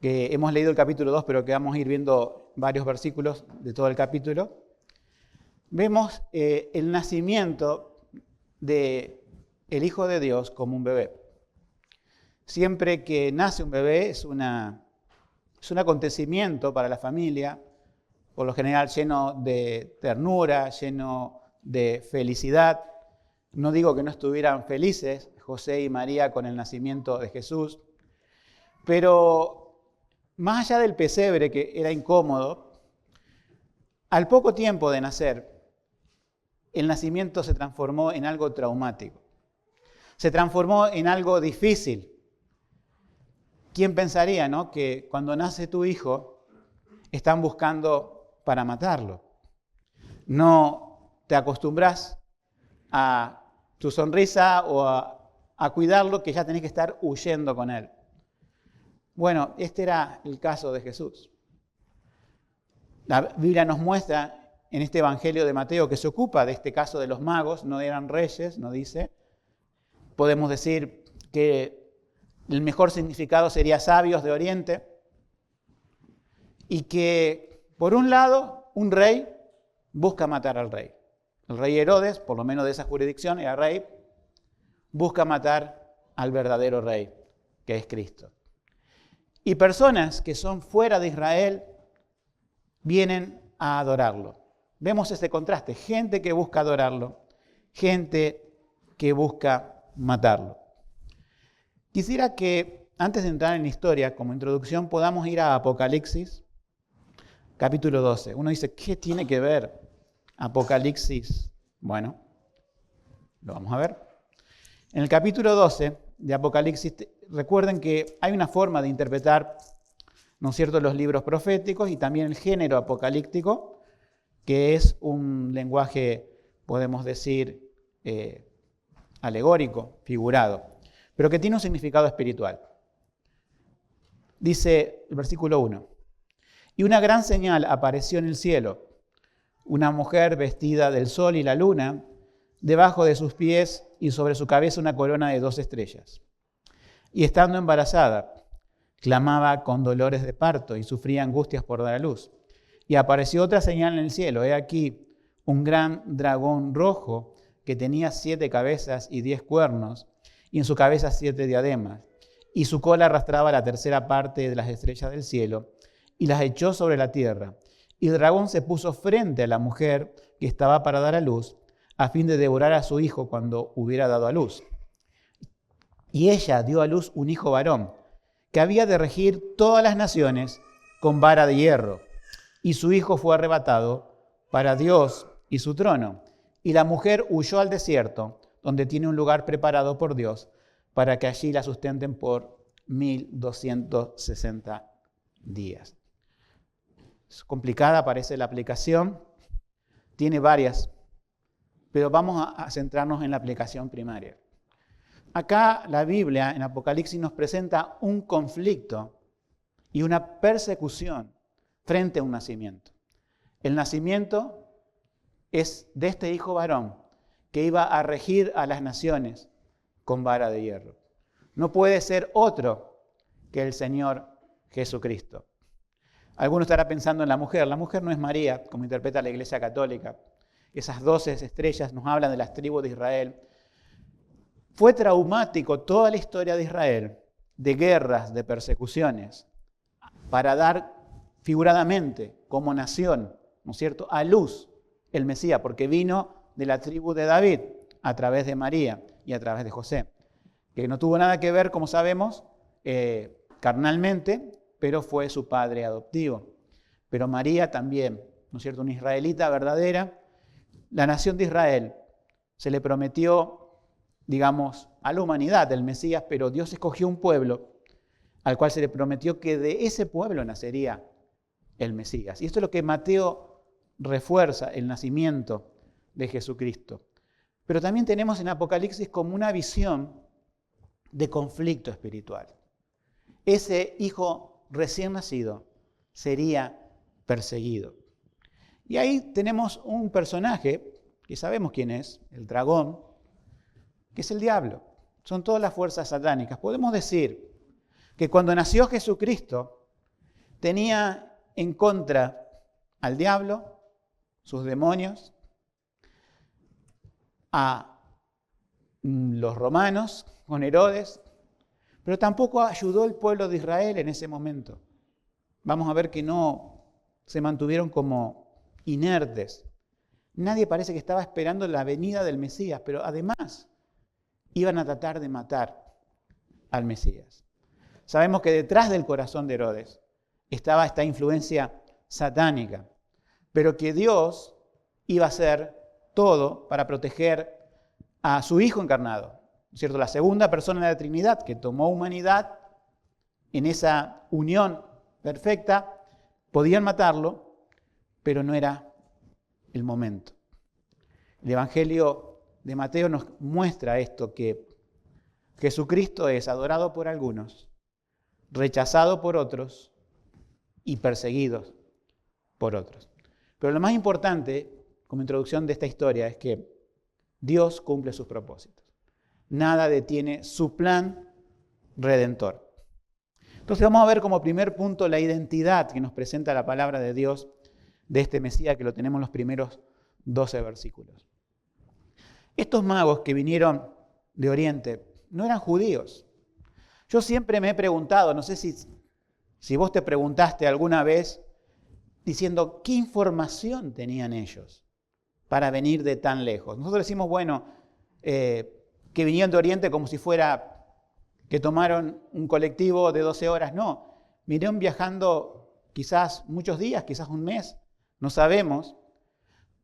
que hemos leído el capítulo 2, pero que vamos a ir viendo varios versículos de todo el capítulo, vemos el nacimiento del Hijo de Dios como un bebé. Siempre que nace un bebé es un acontecimiento para la familia, por lo general lleno de ternura, lleno de felicidad. No digo que no estuvieran felices José y María con el nacimiento de Jesús, pero más allá del pesebre, que era incómodo, al poco tiempo de nacer, el nacimiento se transformó en algo traumático. Se transformó en algo difícil. ¿Quién pensaría, no, que cuando nace tu hijo están buscando para matarlo? No te acostumbras a tu sonrisa o a cuidarlo, que ya tenés que estar huyendo con él. Bueno, este era el caso de Jesús. La Biblia nos muestra en este Evangelio de Mateo que se ocupa de este caso de los magos, no eran reyes, no dice. Podemos decir que el mejor significado sería sabios de Oriente, y que, por un lado, un rey busca matar al rey. El rey Herodes, por lo menos de esa jurisdicción, era rey, busca matar al verdadero rey, que es Cristo. Y personas que son fuera de Israel vienen a adorarlo. Vemos este contraste, gente que busca adorarlo, gente que busca matarlo. Quisiera que, antes de entrar en la historia, como introducción, podamos ir a Apocalipsis, capítulo 12. Uno dice, ¿qué tiene que ver Apocalipsis? Bueno, lo vamos a ver. En el capítulo 12 de Apocalipsis, recuerden que hay una forma de interpretar, ¿no es cierto?, los libros proféticos y también el género apocalíptico, que es un lenguaje, podemos decir, alegórico, figurado, pero que tiene un significado espiritual. Dice el versículo 1, y una gran señal apareció en el cielo, una mujer vestida del sol y la luna, debajo de sus pies y sobre su cabeza una corona de 2 estrellas. Y estando embarazada, clamaba con dolores de parto y sufría angustias por dar a luz. Y apareció otra señal en el cielo, he aquí un gran dragón rojo que tenía 7 cabezas y 10 cuernos, y en su cabeza 7 diademas, y su cola arrastraba la tercera parte de las estrellas del cielo, y las echó sobre la tierra. Y el dragón se puso frente a la mujer que estaba para dar a luz, a fin de devorar a su hijo cuando hubiera dado a luz. Y ella dio a luz un hijo varón, que había de regir todas las naciones con vara de hierro. Y su hijo fue arrebatado para Dios y su trono. Y la mujer huyó al desierto, donde tiene un lugar preparado por Dios, para que allí la sustenten por 1260 días. Es complicada, parece la aplicación. Tiene varias, pero vamos a centrarnos en la aplicación primaria. Acá la Biblia en Apocalipsis nos presenta un conflicto y una persecución frente a un nacimiento. El nacimiento es de este hijo varón que iba a regir a las naciones con vara de hierro. No puede ser otro que el Señor Jesucristo. Alguno estará pensando en la mujer. La mujer no es María, como interpreta la Iglesia Católica. Esas 12 estrellas nos hablan de las tribus de Israel. Fue traumático toda la historia de Israel, de guerras, de persecuciones, para dar figuradamente, como nación, ¿no es cierto?, a luz el Mesías, porque vino de la tribu de David, a través de María y a través de José, que no tuvo nada que ver, como sabemos, carnalmente, pero fue su padre adoptivo. Pero María también, ¿no es cierto?, una israelita verdadera. La nación de Israel se le prometió, digamos, a la humanidad el Mesías, pero Dios escogió un pueblo al cual se le prometió que de ese pueblo nacería el Mesías. Y esto es lo que Mateo refuerza, el nacimiento de Jesucristo. Pero también tenemos en Apocalipsis como una visión de conflicto espiritual. Ese hijo recién nacido sería perseguido. Y ahí tenemos un personaje que sabemos quién es, el dragón, que es el diablo. Son todas las fuerzas satánicas. Podemos decir que cuando nació Jesucristo, tenía en contra al diablo, sus demonios, a los romanos con Herodes, pero tampoco ayudó al pueblo de Israel en ese momento. Vamos a ver que no se mantuvieron como inertes. Nadie parece que estaba esperando la venida del Mesías, pero además iban a tratar de matar al Mesías. Sabemos que detrás del corazón de Herodes estaba esta influencia satánica, pero que Dios iba a hacer todo para proteger a su Hijo encarnado, ¿cierto? La segunda persona de la Trinidad que tomó humanidad en esa unión perfecta. Podían matarlo, pero no era el momento. El Evangelio de Mateo nos muestra esto, que Jesucristo es adorado por algunos, rechazado por otros y perseguido por otros. Pero lo más importante, como introducción de esta historia, es que Dios cumple sus propósitos. Nada detiene su plan redentor. Entonces vamos a ver como primer punto la identidad que nos presenta la palabra de Dios de este Mesías, que lo tenemos en los primeros 12 versículos. Estos magos que vinieron de Oriente no eran judíos. Yo siempre me he preguntado, no sé si vos te preguntaste alguna vez, diciendo, ¿qué información tenían ellos para venir de tan lejos? Nosotros decimos, bueno, que vinieron de Oriente como si fuera que tomaron un colectivo de 12 horas. No, vinieron viajando quizás muchos días, quizás un mes, no sabemos,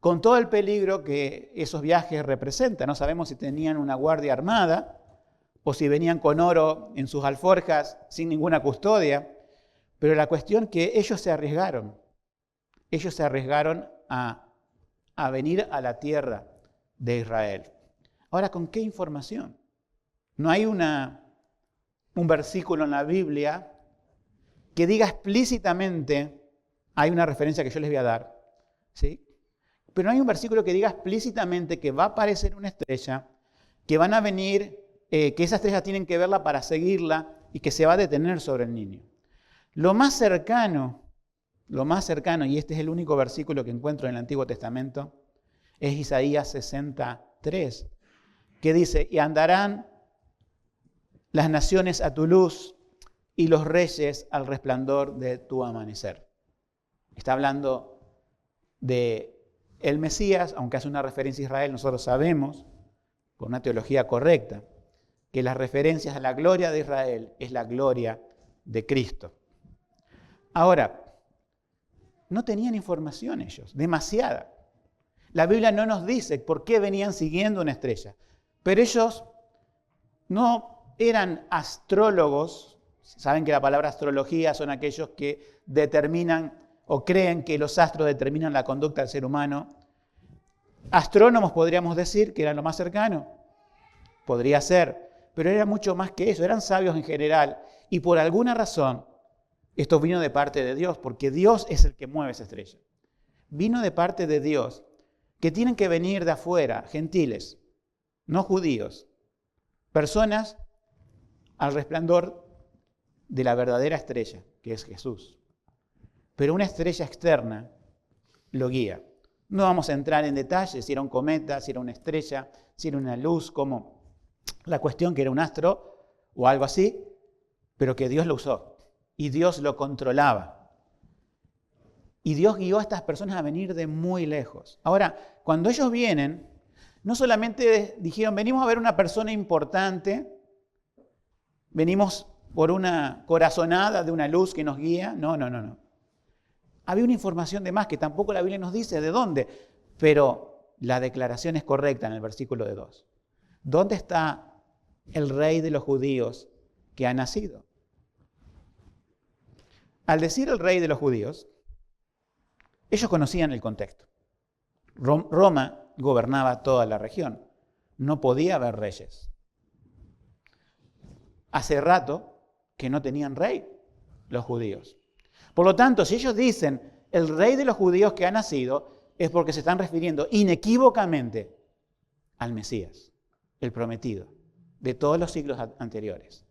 con todo el peligro que esos viajes representan. No sabemos si tenían una guardia armada o si venían con oro en sus alforjas sin ninguna custodia, pero la cuestión es que ellos se arriesgaron. Ellos se arriesgaron a venir a la tierra de Israel. Ahora, ¿con qué información? No hay un versículo en la Biblia que diga explícitamente, hay una referencia que yo les voy a dar, ¿sí? Pero no hay un versículo que diga explícitamente que va a aparecer una estrella, que van a venir, que esa estrella tienen que verla para seguirla y que se va a detener sobre el niño. Lo más cercano, y este es el único versículo que encuentro en el Antiguo Testamento, es Isaías 63, que dice, y andarán las naciones a tu luz y los reyes al resplandor de tu amanecer. Está hablando de el Mesías, aunque hace una referencia a Israel, nosotros sabemos, con una teología correcta, que las referencias a la gloria de Israel es la gloria de Cristo. Ahora, no tenían información ellos, demasiada. La Biblia no nos dice por qué venían siguiendo una estrella, pero ellos no eran astrólogos. Saben que la palabra astrología son aquellos que determinan o creen que los astros determinan la conducta del ser humano. Astrónomos podríamos decir que eran lo más cercano. Podría ser, pero era mucho más que eso. Eran sabios en general y por alguna razón esto vino de parte de Dios, porque Dios es el que mueve esa estrella. Vino de parte de Dios, que tienen que venir de afuera, gentiles, no judíos, personas al resplandor de la verdadera estrella, que es Jesús. Pero una estrella externa lo guía. No vamos a entrar en detalles si era un cometa, si era una estrella, si era una luz, como la cuestión que era un astro o algo así, pero que Dios lo usó y Dios lo controlaba. Y Dios guió a estas personas a venir de muy lejos. Ahora, cuando ellos vienen, no solamente dijeron, venimos a ver una persona importante, venimos por una corazonada de una luz que nos guía. No. Había una información de más que tampoco la Biblia nos dice de dónde, pero la declaración es correcta en el versículo de 2. ¿Dónde está el rey de los judíos que ha nacido? Al decir el rey de los judíos, ellos conocían el contexto. Roma gobernaba toda la región. No podía haber reyes. Hace rato que no tenían rey los judíos. Por lo tanto, si ellos dicen el rey de los judíos que ha nacido, es porque se están refiriendo inequívocamente al Mesías, el prometido, de todos los siglos anteriores.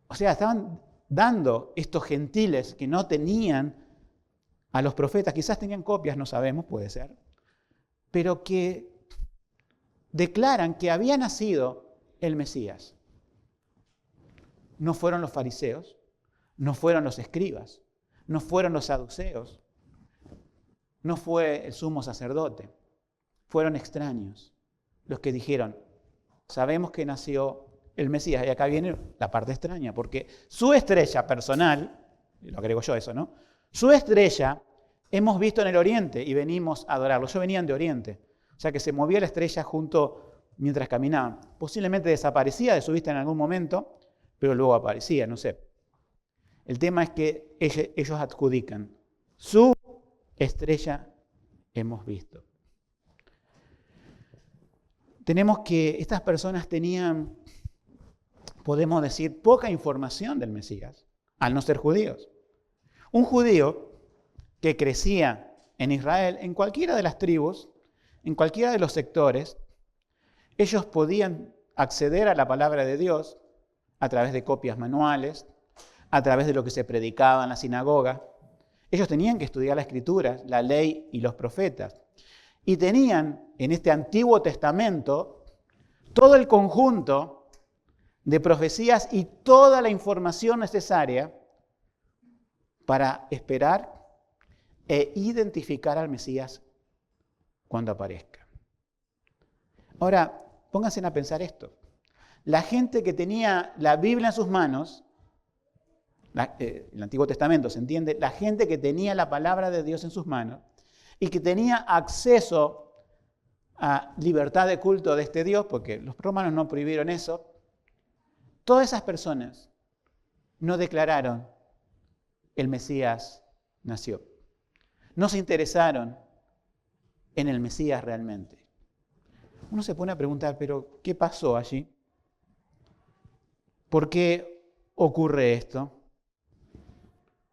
O sea, estaban dando estos gentiles que no tenían a los profetas, quizás tenían copias, no sabemos, puede ser, pero que declaran que había nacido el Mesías. No fueron los fariseos, no fueron los escribas, no fueron los saduceos, no fue el sumo sacerdote, fueron extraños los que dijeron, sabemos que nació el Mesías. Y acá viene la parte extraña, porque su estrella personal, lo agrego yo eso, ¿no? Su estrella hemos visto en el oriente y venimos a adorarlo. Ellos venían de oriente, o sea que se movía la estrella junto mientras caminaban. Posiblemente desaparecía de su vista en algún momento, pero luego aparecía, no sé. El tema es que ellos adjudican, su estrella hemos visto. Tenemos que estas personas tenían, podemos decir, poca información del Mesías, al no ser judíos. Un judío que crecía en Israel, en cualquiera de las tribus, en cualquiera de los sectores, ellos podían acceder a la palabra de Dios a través de copias manuales, a través de lo que se predicaba en la sinagoga. Ellos tenían que estudiar la Escritura, la ley y los profetas. Y tenían en este Antiguo Testamento todo el conjunto de profecías y toda la información necesaria para esperar e identificar al Mesías cuando aparezca. Ahora, pónganse a pensar esto. La gente que tenía la Biblia en sus manos, el Antiguo Testamento, ¿se entiende? La gente que tenía la palabra de Dios en sus manos y que tenía acceso a libertad de culto de este Dios, porque los romanos no prohibieron eso, todas esas personas no declararon el Mesías nació. No se interesaron en el Mesías realmente. Uno se pone a preguntar, pero ¿qué pasó allí? ¿Por qué ocurre esto?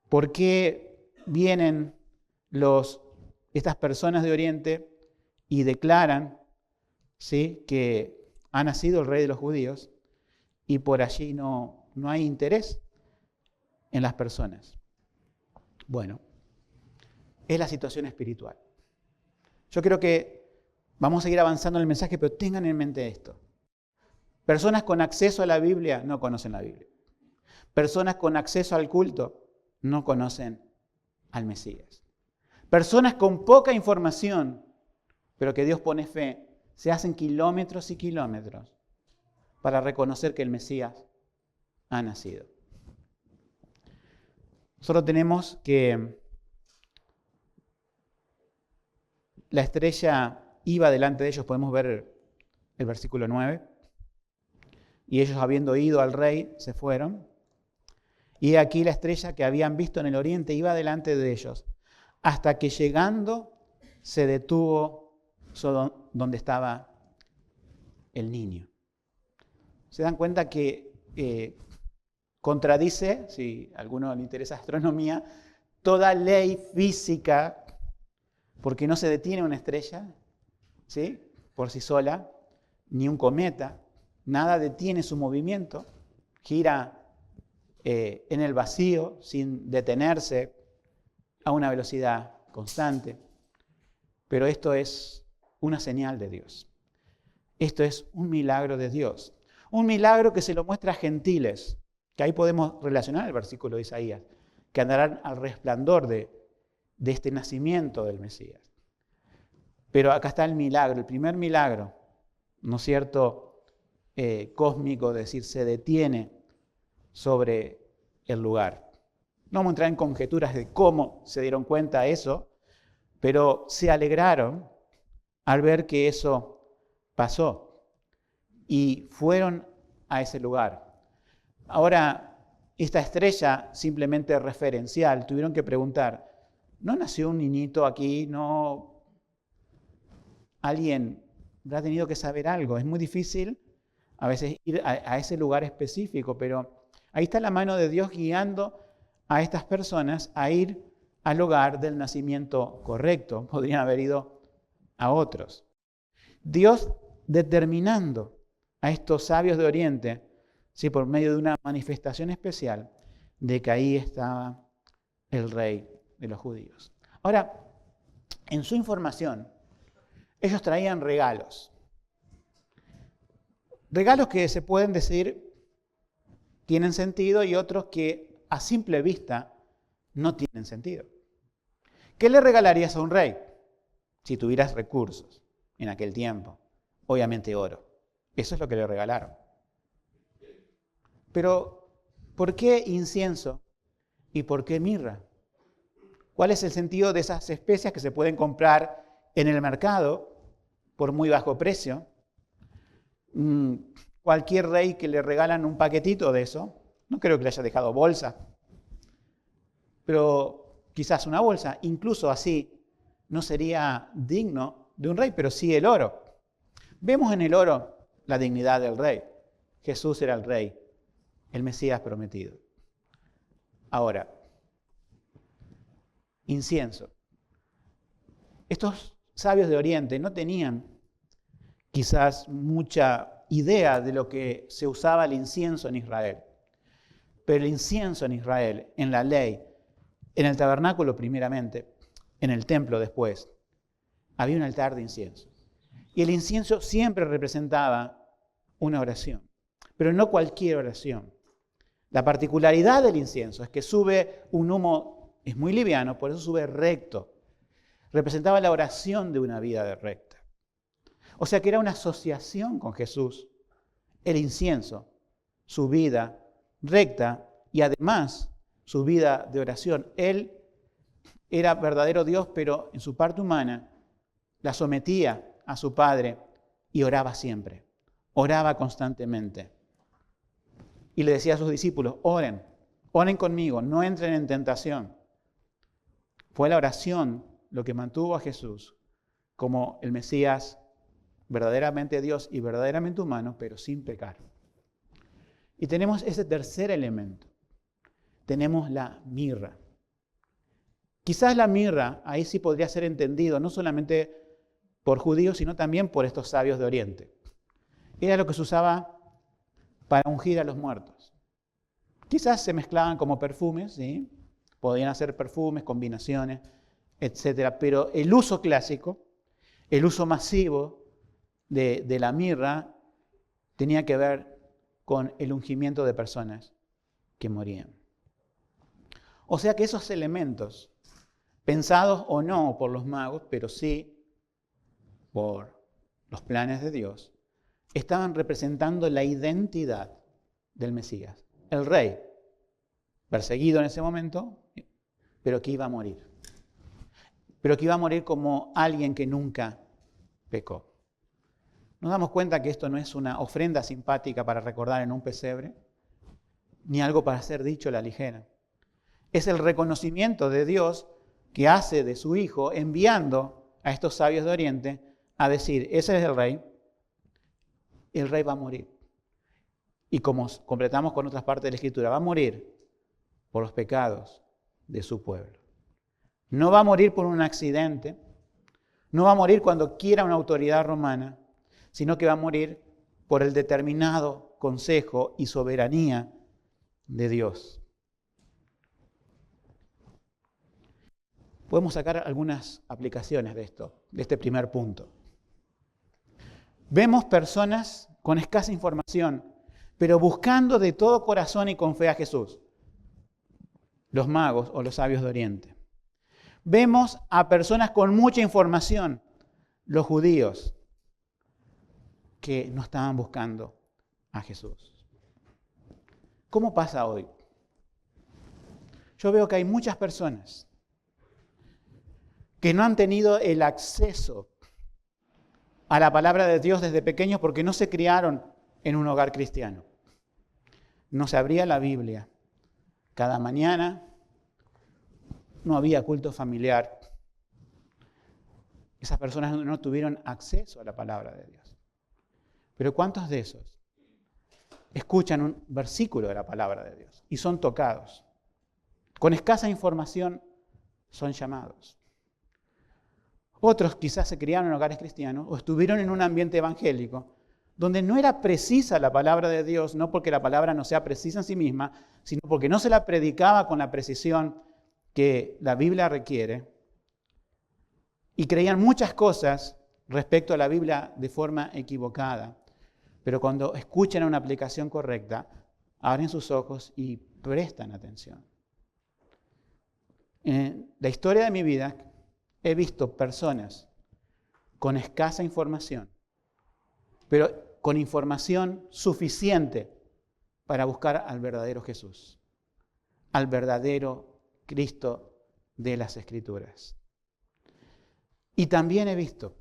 ¿Por qué vienen estas personas de Oriente y declaran, ¿sí?, que ha nacido el rey de los judíos y por allí no hay interés en las personas? Bueno, es la situación espiritual. Yo creo que vamos a seguir avanzando en el mensaje, pero tengan en mente esto. Personas con acceso a la Biblia no conocen la Biblia. Personas con acceso al culto no conocen al Mesías. Personas con poca información, pero que Dios pone fe, se hacen kilómetros y kilómetros para reconocer que el Mesías ha nacido. Nosotros tenemos que la estrella iba delante de ellos, podemos ver el versículo 9, y ellos habiendo ido al rey se fueron, y aquí la estrella que habían visto en el oriente iba delante de ellos, hasta que llegando se detuvo donde estaba el niño. ¿Se dan cuenta que contradice, si a alguno le interesa astronomía, toda ley física, porque no se detiene una estrella, ¿sí?, por sí sola, ni un cometa, nada detiene su movimiento, gira en el vacío sin detenerse a una velocidad constante. Pero esto es una señal de Dios. Esto es un milagro de Dios. Un milagro que se lo muestra a gentiles, que ahí podemos relacionar el versículo de Isaías, que andarán al resplandor de este nacimiento del Mesías. Pero acá está el milagro, el primer milagro, ¿no es cierto?, cósmico, es decir, se detiene sobre el lugar. No vamos a entrar en conjeturas de cómo se dieron cuenta de eso, pero se alegraron al ver que eso pasó y fueron a ese lugar. Ahora, esta estrella simplemente referencial, tuvieron que preguntar, ¿no nació un niñito aquí? ¿No? Alguien habrá tenido que saber algo. Es muy difícil a veces ir a ese lugar específico, pero ahí está la mano de Dios guiando a estas personas a ir al lugar del nacimiento correcto. Podrían haber ido a otros. Dios determinando a estos sabios de Oriente, ¿sí?, por medio de una manifestación especial, de que ahí estaba el rey de los judíos. Ahora, en su información, ellos traían regalos. Regalos que se pueden decir tienen sentido y otros que a simple vista no tienen sentido. ¿Qué le regalarías a un rey si tuvieras recursos en aquel tiempo? Obviamente oro. Eso es lo que le regalaron. Pero, ¿por qué incienso y por qué mirra? ¿Cuál es el sentido de esas especias que se pueden comprar en el mercado por muy bajo precio? Cualquier rey que le regalan un paquetito de eso, no creo que le haya dejado bolsa, pero quizás una bolsa, incluso así, no sería digno de un rey, pero sí el oro. Vemos en el oro la dignidad del rey. Jesús era el rey, el Mesías prometido. Ahora, incienso. Estos sabios de Oriente no tenían quizás mucha idea de lo que se usaba el incienso en Israel. Pero el incienso en Israel, en la ley, en el tabernáculo primeramente, en el templo después, había un altar de incienso. Y el incienso siempre representaba una oración, pero no cualquier oración. La particularidad del incienso es que sube un humo, es muy liviano, por eso sube recto. Representaba la oración de una vida recta. O sea que era una asociación con Jesús, el incienso, su vida recta y además su vida de oración. Él era verdadero Dios, pero en su parte humana la sometía a su Padre y oraba siempre, oraba constantemente. Y le decía a sus discípulos, oren conmigo, no entren en tentación. Fue la oración lo que mantuvo a Jesús como el Mesías verdaderamente Dios y verdaderamente humano, pero sin pecar. Y tenemos ese tercer elemento. Tenemos la mirra. Quizás la mirra, ahí sí podría ser entendido, no solamente por judíos, sino también por estos sabios de Oriente. Era lo que se usaba para ungir a los muertos. Quizás se mezclaban como perfumes, ¿sí? Podían hacer perfumes, combinaciones, etc. Pero el uso clásico, el uso masivo de la mirra tenía que ver con el ungimiento de personas que morían. O sea que esos elementos, pensados o no por los magos, pero sí por los planes de Dios, estaban representando la identidad del Mesías. El rey, perseguido en ese momento, pero que iba a morir. Pero que iba a morir como alguien que nunca pecó. Nos damos cuenta que esto no es una ofrenda simpática para recordar en un pesebre, ni algo para ser dicho a la ligera. Es el reconocimiento de Dios que hace de su Hijo, enviando a estos sabios de Oriente a decir, ese es el rey va a morir. Y como completamos con otras partes de la Escritura, va a morir por los pecados de su pueblo. No va a morir por un accidente, no va a morir cuando quiera una autoridad romana, sino que va a morir por el determinado consejo y soberanía de Dios. Podemos sacar algunas aplicaciones de esto, de este primer punto. Vemos personas con escasa información, pero buscando de todo corazón y con fe a Jesús. Los magos o los sabios de Oriente. Vemos a personas con mucha información, los judíos, que no estaban buscando a Jesús. ¿Cómo pasa hoy? Yo veo que hay muchas personas que no han tenido el acceso a la palabra de Dios desde pequeños porque no se criaron en un hogar cristiano. No se abría la Biblia cada mañana, no había culto familiar. Esas personas no tuvieron acceso a la palabra de Dios. Pero ¿cuántos de esos escuchan un versículo de la palabra de Dios y son tocados? Con escasa información son llamados. Otros quizás se criaron en hogares cristianos o estuvieron en un ambiente evangélico donde no era precisa la palabra de Dios, no porque la palabra no sea precisa en sí misma, sino porque no se la predicaba con la precisión que la Biblia requiere, y creían muchas cosas respecto a la Biblia de forma equivocada. Pero cuando escuchan una aplicación correcta, abren sus ojos y prestan atención. En la historia de mi vida he visto personas con escasa información, pero con información suficiente para buscar al verdadero Jesús, al verdadero Cristo de las Escrituras. Y también he visto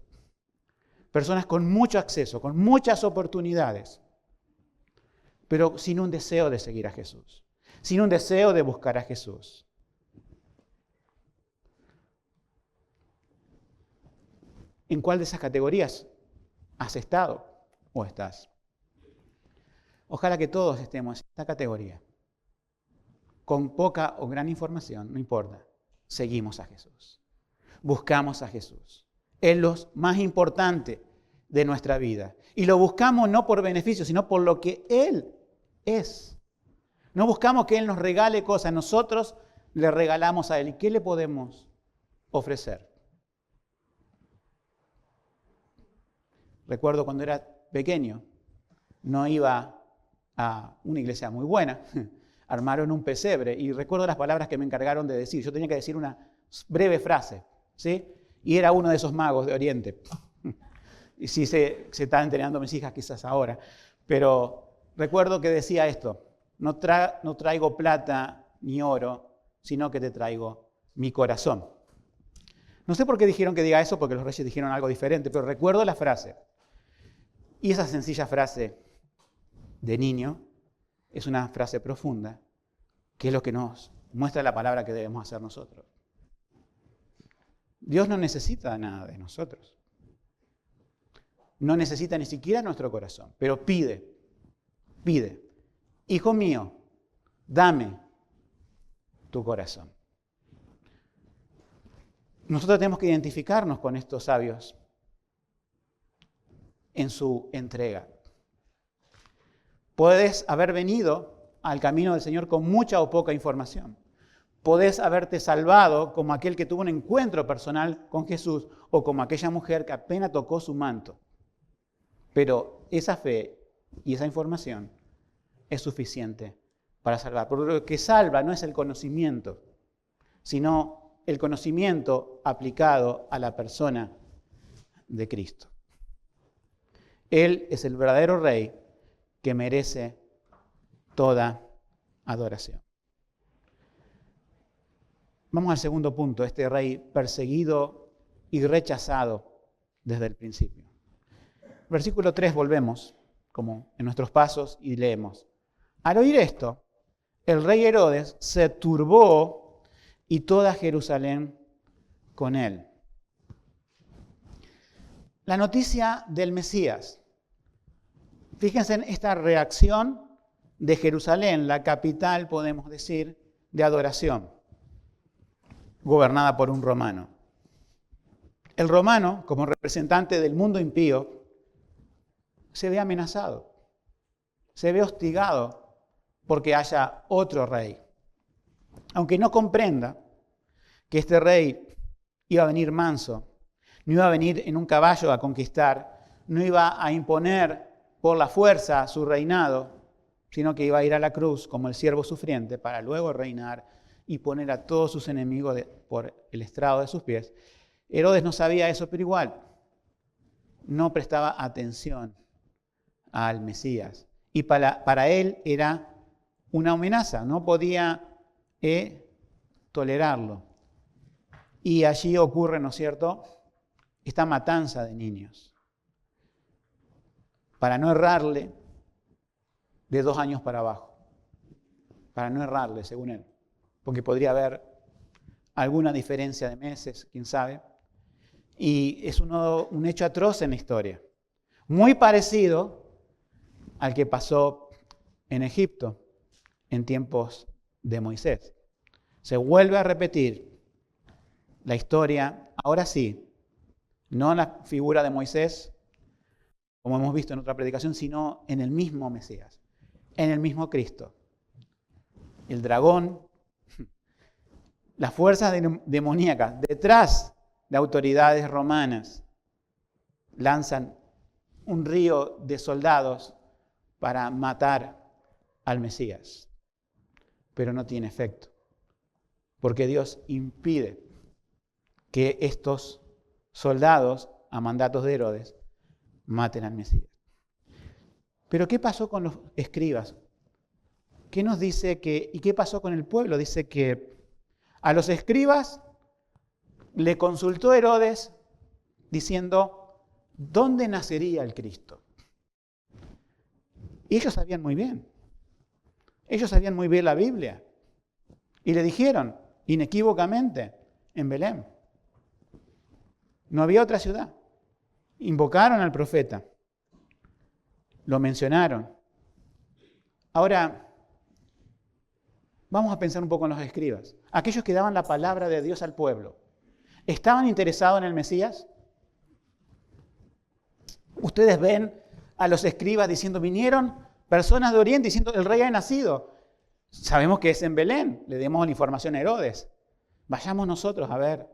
personas con mucho acceso, con muchas oportunidades, pero sin un deseo de seguir a Jesús, sin un deseo de buscar a Jesús. ¿En cuál de esas categorías has estado o estás? Ojalá que todos estemos en esta categoría. Con poca o gran información, no importa, seguimos a Jesús. Buscamos a Jesús. Es lo más importante de nuestra vida. Y lo buscamos no por beneficio, sino por lo que Él es. No buscamos que Él nos regale cosas, nosotros le regalamos a Él. ¿Y qué le podemos ofrecer? Recuerdo cuando era pequeño, no iba a una iglesia muy buena, armaron un pesebre y recuerdo las palabras que me encargaron de decir. Yo tenía que decir una breve frase, ¿sí? Y era uno de esos magos de Oriente. Y sí se están entrenando mis hijas quizás ahora. Pero recuerdo que decía esto: no traigo plata ni oro, sino que te traigo mi corazón. No sé por qué dijeron que diga eso, porque los reyes dijeron algo diferente, pero recuerdo la frase. Y esa sencilla frase de niño es una frase profunda, que es lo que nos muestra la palabra que debemos hacer nosotros. Dios no necesita nada de nosotros. No necesita ni siquiera nuestro corazón, pero pide, hijo mío, dame tu corazón. Nosotros tenemos que identificarnos con estos sabios en su entrega. Puedes haber venido al camino del Señor con mucha o poca información. Podés haberte salvado como aquel que tuvo un encuentro personal con Jesús o como aquella mujer que apenas tocó su manto. Pero esa fe y esa información es suficiente para salvar. Porque lo que salva no es el conocimiento, sino el conocimiento aplicado a la persona de Cristo. Él es el verdadero Rey que merece toda adoración. Vamos al segundo punto, este rey perseguido y rechazado desde el principio. Versículo 3 volvemos, como en nuestros pasos, y leemos. Al oír esto, el rey Herodes se turbó y toda Jerusalén con él. La noticia del Mesías. Fíjense en esta reacción de Jerusalén, la capital, podemos decir, de adoración, gobernada por un romano. El romano, como representante del mundo impío, se ve amenazado, se ve hostigado porque haya otro rey. Aunque no comprenda que este rey iba a venir manso, no iba a venir en un caballo a conquistar, no iba a imponer por la fuerza su reinado, sino que iba a ir a la cruz como el siervo sufriente para luego reinar y poner a todos sus enemigos por el estrado de sus pies. Herodes no sabía eso, pero igual no prestaba atención al Mesías. Y para él era una amenaza, no podía tolerarlo. Y allí ocurre, ¿no es cierto?, esta matanza de niños. Para no errarle, de 2 años para abajo. Para no errarle, según él. Porque podría haber alguna diferencia de meses, quién sabe. Y es un hecho atroz en la historia. Muy parecido al que pasó en Egipto en tiempos de Moisés. Se vuelve a repetir la historia, ahora sí, no la figura de Moisés como hemos visto en otra predicación, sino en el mismo Mesías, en el mismo Cristo. El dragón, las fuerzas demoníacas detrás de autoridades romanas lanzan un río de soldados para matar al Mesías, pero no tiene efecto, porque Dios impide que estos soldados, a mandatos de Herodes, maten al Mesías. Pero ¿qué pasó con los escribas? ¿Qué nos dice y qué pasó con el pueblo? Dice que a los escribas le consultó Herodes diciendo, ¿dónde nacería el Cristo? Y ellos sabían muy bien. Ellos sabían muy bien la Biblia. Y le dijeron, inequívocamente, en Belén. No había otra ciudad. Invocaron al profeta. Lo mencionaron. Ahora, vamos a pensar un poco en los escribas. Aquellos que daban la palabra de Dios al pueblo. ¿Estaban interesados en el Mesías? Ustedes ven a los escribas diciendo, vinieron personas de Oriente diciendo, el rey ha nacido. Sabemos que es en Belén. Le demos la información a Herodes. Vayamos nosotros a ver.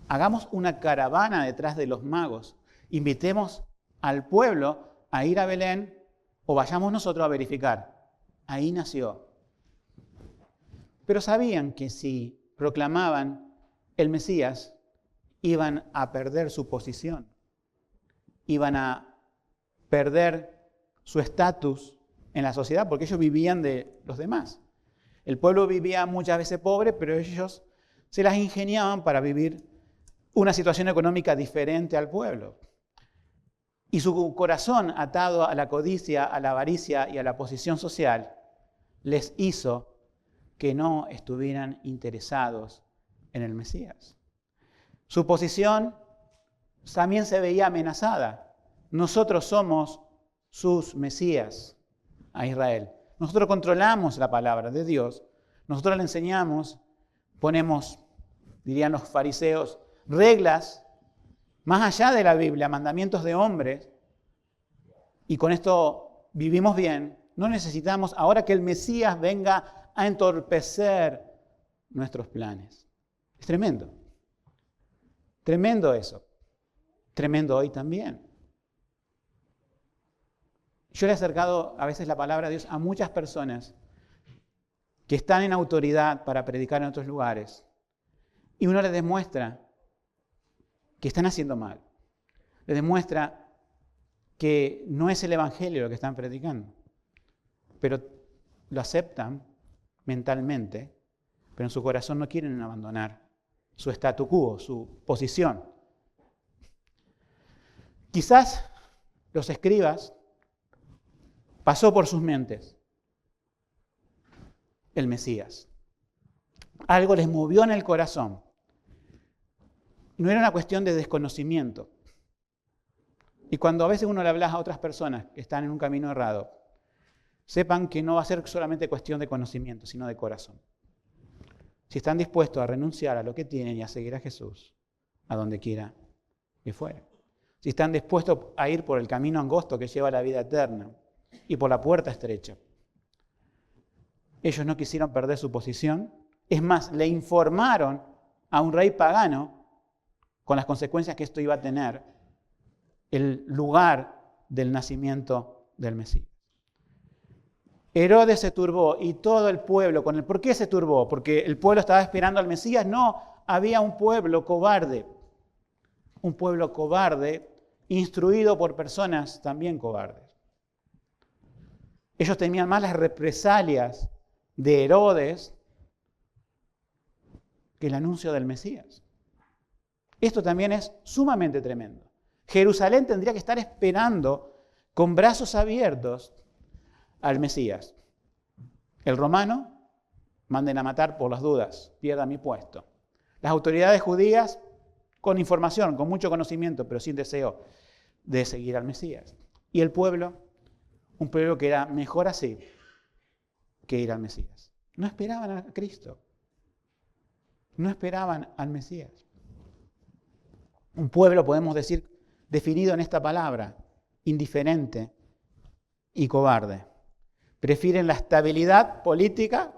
Hagamos una caravana detrás de los magos. Invitemos al pueblo a ir a Belén o vayamos nosotros a verificar. Ahí nació. Pero sabían que si proclamaban el Mesías, iban a perder su posición. Iban a perder su estatus en la sociedad porque ellos vivían de los demás. El pueblo vivía muchas veces pobre, pero ellos se las ingeniaban para vivir una situación económica diferente al pueblo. Y su corazón atado a la codicia, a la avaricia y a la posición social les hizo que no estuvieran interesados en el Mesías. Su posición también se veía amenazada. Nosotros somos sus Mesías a Israel. Nosotros controlamos la palabra de Dios. Nosotros le enseñamos, ponemos, dirían los fariseos, reglas más allá de la Biblia, mandamientos de hombres. Y con esto vivimos bien. No necesitamos ahora que el Mesías venga a entorpecer nuestros planes. Es tremendo. Tremendo eso. Tremendo hoy también. Yo le he acercado a veces la palabra de Dios a muchas personas que están en autoridad para predicar en otros lugares. Y uno les demuestra que están haciendo mal. Les demuestra que no es el Evangelio lo que están predicando. Pero lo aceptan mentalmente, pero en su corazón no quieren abandonar su statu quo, su posición. Quizás los escribas pasó por sus mentes el Mesías. Algo les movió en el corazón. No era una cuestión de desconocimiento. Y cuando a veces uno le habla a otras personas que están en un camino errado, sepan que no va a ser solamente cuestión de conocimiento, sino de corazón. Si están dispuestos a renunciar a lo que tienen y a seguir a Jesús, a donde quiera que fuere. Si están dispuestos a ir por el camino angosto que lleva a la vida eterna y por la puerta estrecha. Ellos no quisieron perder su posición. Es más, le informaron a un rey pagano, con las consecuencias que esto iba a tener, el lugar del nacimiento del Mesías. Herodes se turbó y todo el pueblo con él. ¿Por qué se turbó? ¿Porque el pueblo estaba esperando al Mesías? No, había un pueblo cobarde. Un pueblo cobarde, instruido por personas también cobardes. Ellos temían más las represalias de Herodes que el anuncio del Mesías. Esto también es sumamente tremendo. Jerusalén tendría que estar esperando con brazos abiertos al Mesías. El romano, manden a matar por las dudas, pierda mi puesto. Las autoridades judías, con información, con mucho conocimiento, pero sin deseo de seguir al Mesías. Y el pueblo, un pueblo que era mejor así que ir al Mesías. No esperaban a Cristo. No esperaban al Mesías. Un pueblo, podemos decir, definido en esta palabra, indiferente y cobarde. Prefieren la estabilidad política,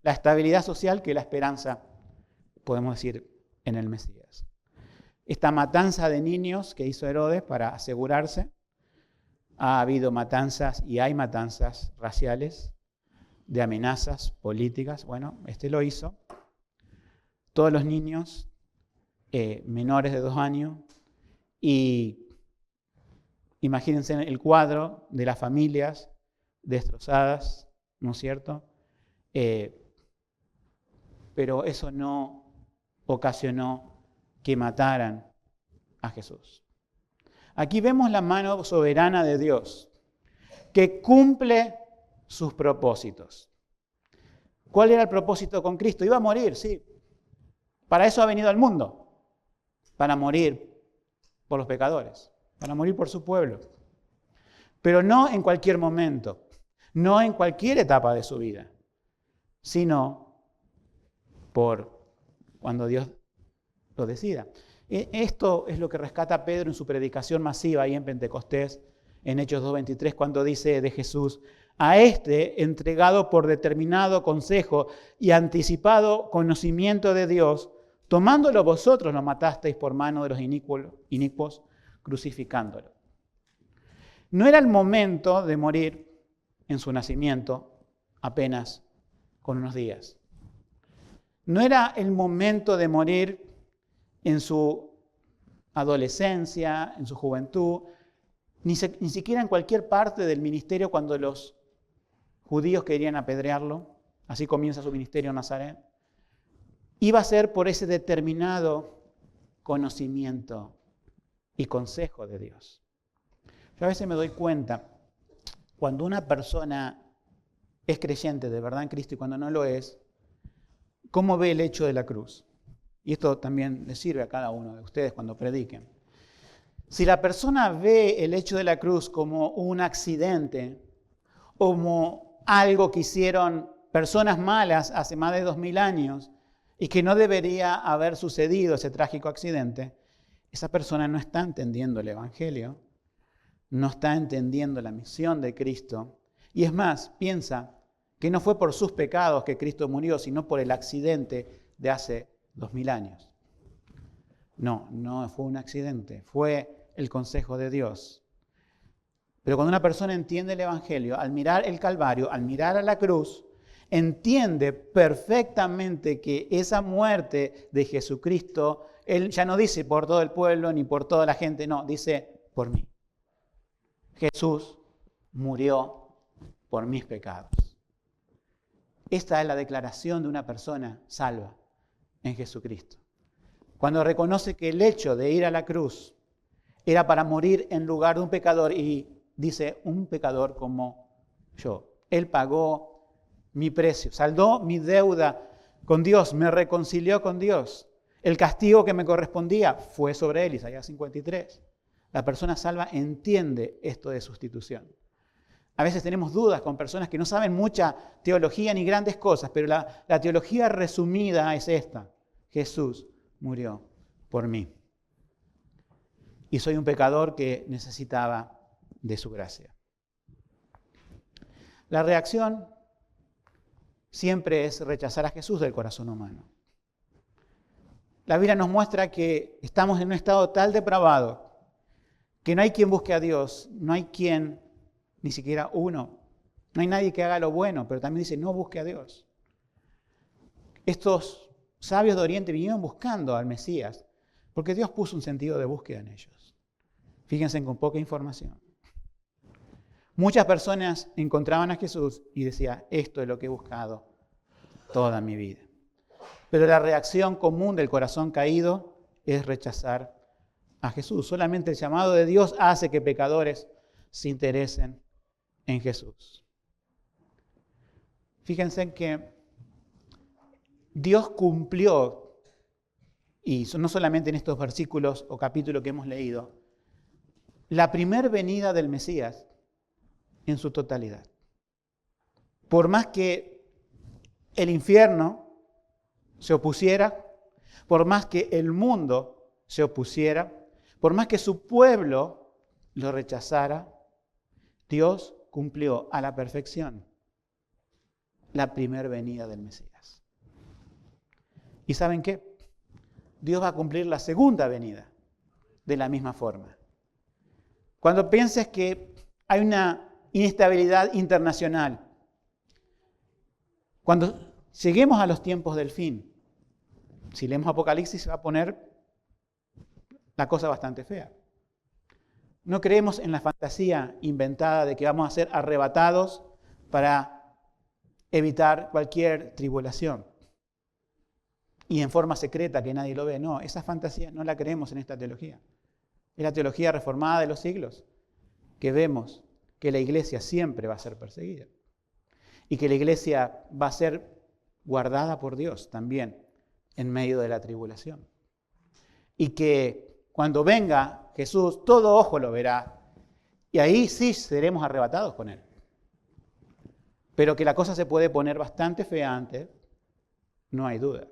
la estabilidad social que la esperanza, podemos decir, en el Mesías. Esta matanza de niños que hizo Herodes para asegurarse, ha habido matanzas y hay matanzas raciales, de amenazas políticas. Bueno, lo hizo. Todos los niños menores de 2 años, y imagínense el cuadro de las familias destrozadas, ¿no es cierto? Pero eso no ocasionó que mataran a Jesús. Aquí vemos la mano soberana de Dios, que cumple sus propósitos. ¿Cuál era el propósito con Cristo? Iba a morir, sí. Para eso ha venido al mundo, para morir por los pecadores, para morir por su pueblo. Pero no en cualquier momento, no en cualquier etapa de su vida, sino por cuando Dios lo decida. Esto es lo que rescata Pedro en su predicación masiva ahí en Pentecostés, en Hechos 2:23, cuando dice de Jesús: a este, entregado por determinado consejo y anticipado conocimiento de Dios, tomándolo vosotros lo matasteis por mano de los inicuos, crucificándolo. No era el momento de morir en su nacimiento, apenas con unos días. No era el momento de morir en su adolescencia, en su juventud, ni siquiera en cualquier parte del ministerio cuando los judíos querían apedrearlo. Así comienza su ministerio en Nazaret. Iba a ser por ese determinado conocimiento y consejo de Dios. Yo a veces me doy cuenta, cuando una persona es creyente de verdad en Cristo y cuando no lo es, cómo ve el hecho de la cruz. Y esto también le sirve a cada uno de ustedes cuando prediquen. Si la persona ve el hecho de la cruz como un accidente, como algo que hicieron personas malas hace más de 2000 años y que no debería haber sucedido ese trágico accidente, esa persona no está entendiendo el Evangelio, no está entendiendo la misión de Cristo. Y es más, piensa que no fue por sus pecados que Cristo murió, sino por el accidente de hace 2000 años. No fue un accidente, fue el consejo de Dios. Pero cuando una persona entiende el Evangelio, al mirar el Calvario, al mirar a la cruz, entiende perfectamente que esa muerte de Jesucristo, Él ya no dice por todo el pueblo ni por toda la gente, no, dice por mí. Jesús murió por mis pecados. Esta es la declaración de una persona salva en Jesucristo. Cuando reconoce que el hecho de ir a la cruz era para morir en lugar de un pecador, y dice, un pecador como yo. Él pagó mi precio, saldó mi deuda con Dios, me reconcilió con Dios. El castigo que me correspondía fue sobre él, Isaías 53. La persona salva entiende esto de sustitución. A veces tenemos dudas con personas que no saben mucha teología ni grandes cosas, pero la teología resumida es esta: Jesús murió por mí. Y soy un pecador que necesitaba de su gracia. La reacción siempre es rechazar a Jesús del corazón humano. La Biblia nos muestra que estamos en un estado tal depravado que no hay quien busque a Dios, no hay quien, ni siquiera uno, no hay nadie que haga lo bueno, pero también dice, no busque a Dios. Estos sabios de Oriente vinieron buscando al Mesías, porque Dios puso un sentido de búsqueda en ellos. Fíjense con poca información. Muchas personas encontraban a Jesús y decían, esto es lo que he buscado toda mi vida. Pero la reacción común del corazón caído es rechazar a Jesús. Solamente el llamado de Dios hace que pecadores se interesen en Jesús. Fíjense que Dios cumplió, y no solamente en estos versículos o capítulos que hemos leído, la primer venida del Mesías en su totalidad. Por más que el infierno se opusiera, por más que el mundo se opusiera, por más que su pueblo lo rechazara, Dios cumplió a la perfección la primera venida del Mesías. ¿Y saben qué? Dios va a cumplir la segunda venida de la misma forma. Cuando pienses que hay una inestabilidad internacional, cuando lleguemos a los tiempos del fin, si leemos Apocalipsis se va a poner la cosa bastante fea. No creemos en la fantasía inventada de que vamos a ser arrebatados para evitar cualquier tribulación y en forma secreta que nadie lo ve. No, esa fantasía no la creemos en esta teología. Es la teología reformada de los siglos, que vemos que la iglesia siempre va a ser perseguida y que la iglesia va a ser guardada por Dios también en medio de la tribulación. Y que cuando venga Jesús, todo ojo lo verá y ahí sí seremos arrebatados con Él. Pero que la cosa se puede poner bastante fea antes, no hay duda.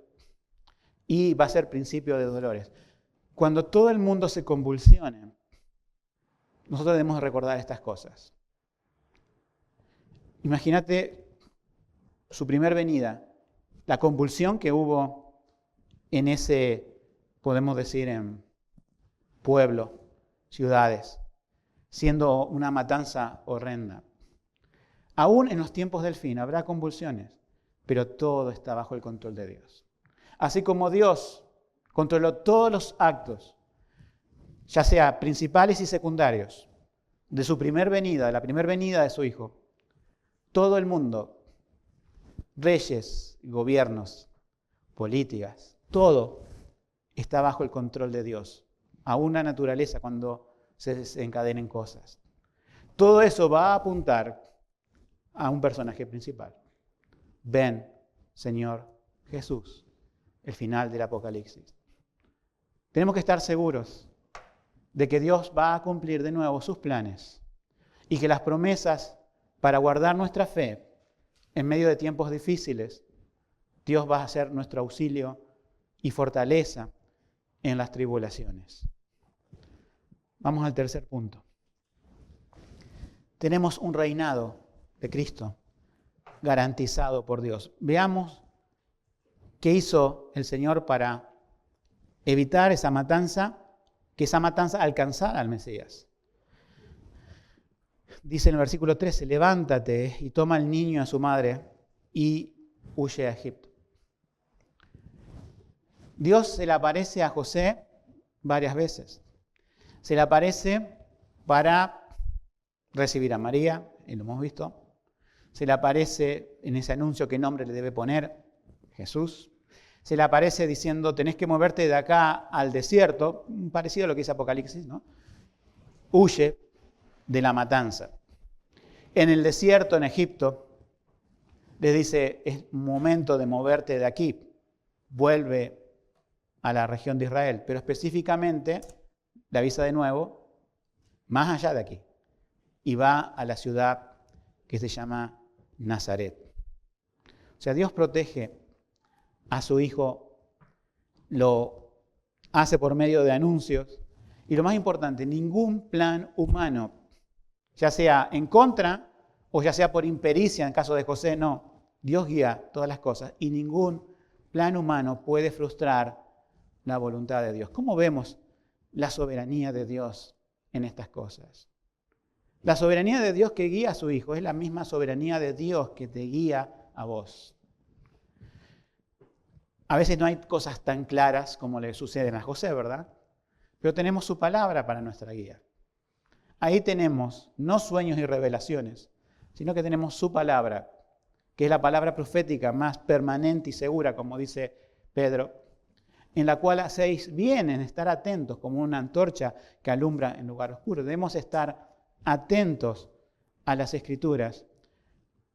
Y va a ser principio de dolores. Cuando todo el mundo se convulsione, nosotros debemos recordar estas cosas. Imagínate su primer venida, la convulsión que hubo en ese, podemos decir, en pueblo, ciudades, siendo una matanza horrenda. Aún en los tiempos del fin habrá convulsiones, pero todo está bajo el control de Dios. Así como Dios controló todos los actos, ya sea principales y secundarios, de su primer venida, de la primera venida de su Hijo, todo el mundo, reyes, gobiernos, políticas, todo está bajo el control de Dios. Aún la naturaleza cuando se desencadenen cosas. Todo eso va a apuntar a un personaje principal. Ven, Señor Jesús, el final del Apocalipsis. Tenemos que estar seguros de que Dios va a cumplir de nuevo sus planes y que las promesas para guardar nuestra fe en medio de tiempos difíciles, Dios va a ser nuestro auxilio y fortaleza en las tribulaciones. Vamos al tercer punto. Tenemos un reinado de Cristo garantizado por Dios. Veamos qué hizo el Señor para evitar esa matanza, que esa matanza alcanzara al Mesías. Dice en el versículo 13, levántate y toma al niño y a su madre y huye a Egipto. Dios se le aparece a José varias veces. Se le aparece para recibir a María, y lo hemos visto. Se le aparece en ese anuncio qué nombre le debe poner, Jesús. Se le aparece diciendo, tenés que moverte de acá al desierto, parecido a lo que dice Apocalipsis, ¿no? Huye de la matanza. En el desierto, en Egipto, les dice, es momento de moverte de aquí, vuelve a la región de Israel, pero específicamente, le avisa de nuevo, más allá de aquí, y va a la ciudad que se llama Nazaret. O sea, Dios protege a su Hijo, lo hace por medio de anuncios, y lo más importante, ningún plan humano, ya sea en contra o ya sea por impericia, en caso de José, no. Dios guía todas las cosas y ningún plan humano puede frustrar la voluntad de Dios. ¿Cómo vemos la soberanía de Dios en estas cosas? La soberanía de Dios que guía a su Hijo es la misma soberanía de Dios que te guía a vos. A veces no hay cosas tan claras como le suceden a José, ¿verdad? Pero tenemos su palabra para nuestra guía. Ahí tenemos no sueños y revelaciones, sino que tenemos su palabra, que es la palabra profética más permanente y segura, como dice Pedro, en la cual hacéis bien en estar atentos como una antorcha que alumbra en lugar oscuro. Debemos estar atentos a las Escrituras